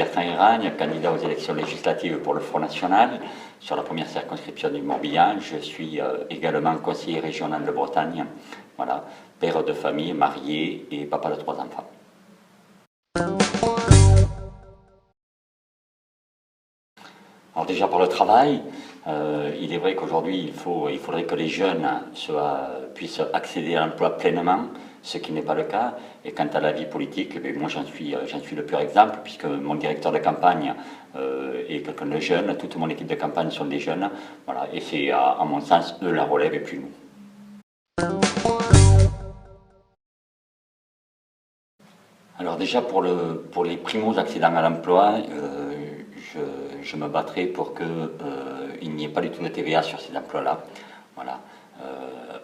Bertrand Hiragne, candidat aux élections législatives pour le Front National, sur la première circonscription du Morbihan. Je suis également conseiller régional de Bretagne, voilà, père de famille, marié et papa de 3 enfants. Alors déjà par le travail, il est vrai qu'aujourd'hui il faudrait que les jeunes puissent accéder à l'emploi pleinement, ce qui n'est pas le cas. Et quant à la vie politique, moi j'en suis le pur exemple, puisque mon directeur de campagne est quelqu'un de jeune, toute mon équipe de campagne sont des jeunes, voilà, et c'est à mon sens eux la relève et puis nous. Alors déjà pour les primos accédants à l'emploi, je me battrai pour qu'il n'y ait pas du tout de TVA sur ces emplois-là. Voilà.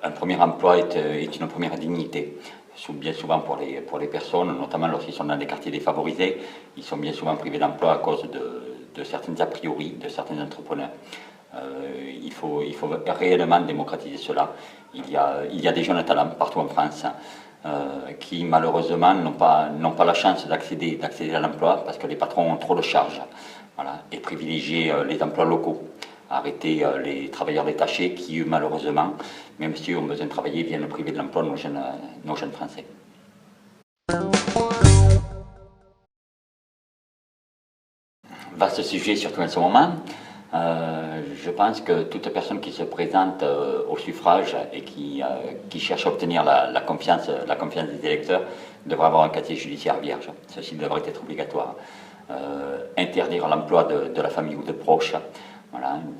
Un premier emploi est une première dignité. Bien souvent pour les personnes, notamment lorsqu'ils sont dans des quartiers défavorisés, ils sont bien souvent privés d'emploi à cause de certaines a priori, de certains entrepreneurs. Il faut réellement démocratiser cela. Il y a des jeunes talents partout en France qui malheureusement n'ont pas la chance d'accéder à l'emploi parce que les patrons ont trop de charges, voilà, et privilégier les emplois locaux. Arrêter les travailleurs détachés qui, eux, malheureusement, même si eux ont besoin de travailler, viennent priver de l'emploi nos jeunes Français. Vaste sujet, surtout en ce moment. Je pense que toute personne qui se présente au suffrage et qui cherche à obtenir la confiance des électeurs devra avoir un casier judiciaire vierge. Ceci devrait être obligatoire. Interdire l'emploi de la famille ou de proches. Voilà, une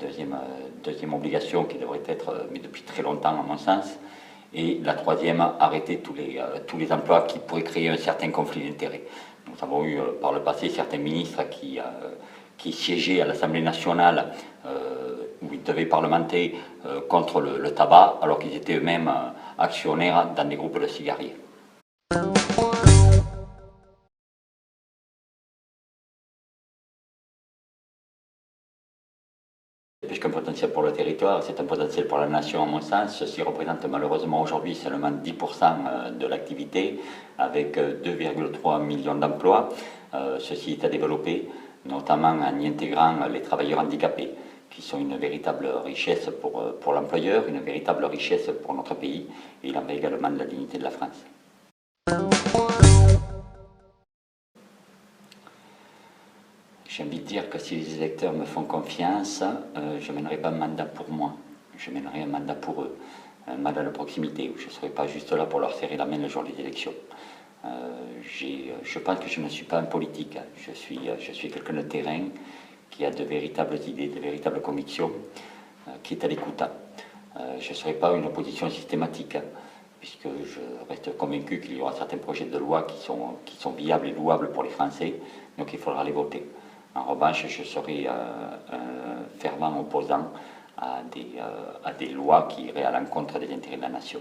deuxième obligation qui devrait être, mais depuis très longtemps à mon sens. Et la troisième, arrêter tous les emplois qui pourraient créer un certain conflit d'intérêts. Nous avons eu par le passé certains ministres qui siégeaient à l'Assemblée nationale où ils devaient parlementer contre le tabac alors qu'ils étaient eux-mêmes actionnaires dans des groupes de cigariers. Plus qu'un potentiel pour le territoire, c'est un potentiel pour la nation à mon sens. Ceci représente malheureusement aujourd'hui seulement 10% de l'activité avec 2,3 millions d'emplois. Ceci est à développer, notamment en y intégrant les travailleurs handicapés, qui sont une véritable richesse pour l'employeur, une véritable richesse pour notre pays, et il en va également de la dignité de la France. J'ai envie de dire que si les électeurs me font confiance, je ne mènerai pas un mandat pour moi, je mènerai un mandat pour eux, un mandat de proximité, où je ne serai pas juste là pour leur serrer la main le jour des élections. Je pense que je ne suis pas un politique, je suis quelqu'un de terrain qui a de véritables idées, de véritables convictions, qui est à l'écoute. Je ne serai pas une opposition systématique, puisque je reste convaincu qu'il y aura certains projets de loi qui sont viables et louables pour les Français, donc il faudra les voter. En revanche, je serai un fervent opposant à des lois qui iraient à l'encontre des intérêts de la nation.